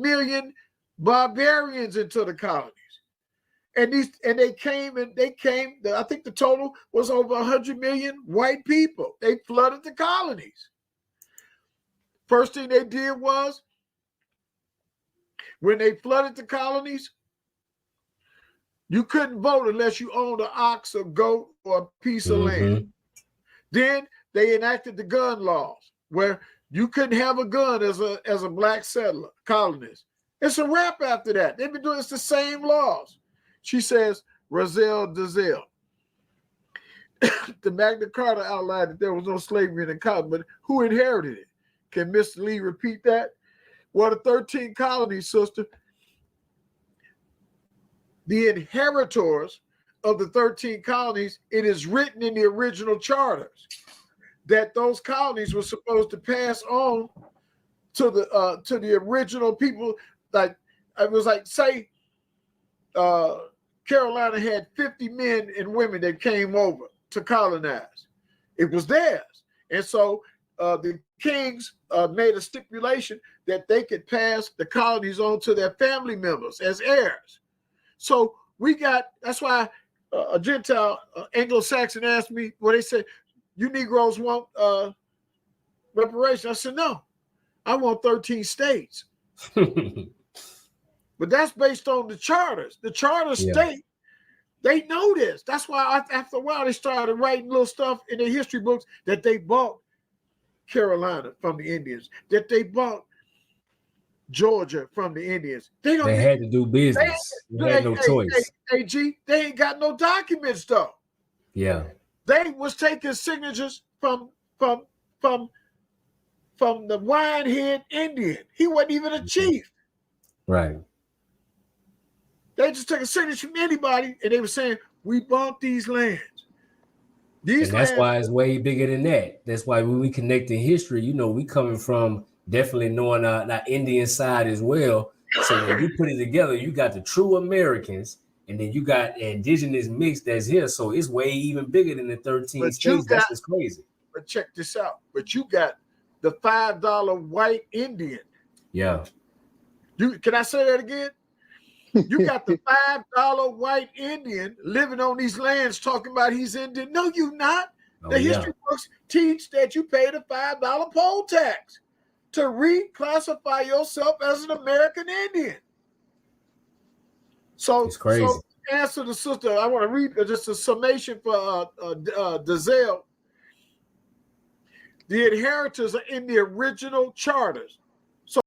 million barbarians into the colonies. And they came, I think the total was over 100 million white people. They flooded the colonies. First thing they did was, when they flooded the colonies, you couldn't vote unless you owned an ox, a goat, or a piece of land. Then they enacted the gun laws, where you couldn't have a gun as a black settler, colonist. It's a wrap after that. They've been doing the same laws. She says, Roselle Dazelle. The Magna Carta outlined that there was no slavery in the colony, but who inherited it? Can Mr. Lee repeat that? Well, the 13 colonies, sister, the inheritors of the 13 colonies, it is written in the original charters that those colonies were supposed to pass on to the original people. Like, it was like, say, Carolina had 50 men and women that came over to colonize. It was theirs. And so the kings made a stipulation that they could pass the colonies on to their family members as heirs. So that's why a Gentile Anglo-Saxon asked me, well, they said, you Negroes want reparation. I said, no, I want 13 states. But that's based on the charters. The charter state, they know this. That's why after a while they started writing little stuff in their history books that they bought Carolina from the Indians, that they bought Georgia from the Indians. They had to do business. They had no choice. AG, they ain't got no documents though. Yeah. They was taking signatures from the Winehead Indian. He wasn't even a chief. Right. They just took a signature from anybody, and they were saying, we bought these lands. That's why it's way bigger than that. That's why when we connect in history, we coming from definitely knowing our Indian side as well. So when you put it together, you got the true Americans, and then you got indigenous mix that's here. So it's way even bigger than the 13 states. That's just crazy. But check this out. But you got the $5 white Indian. Yeah. Can I say that again? You got the $5 white Indian living on these lands talking about he's Indian. No, you not. The history books teach that you pay the $5 poll tax to reclassify yourself as an American Indian. So, it's crazy. So to answer the sister, I want to read just a summation for Dazelle. The inheritors are in the original charters.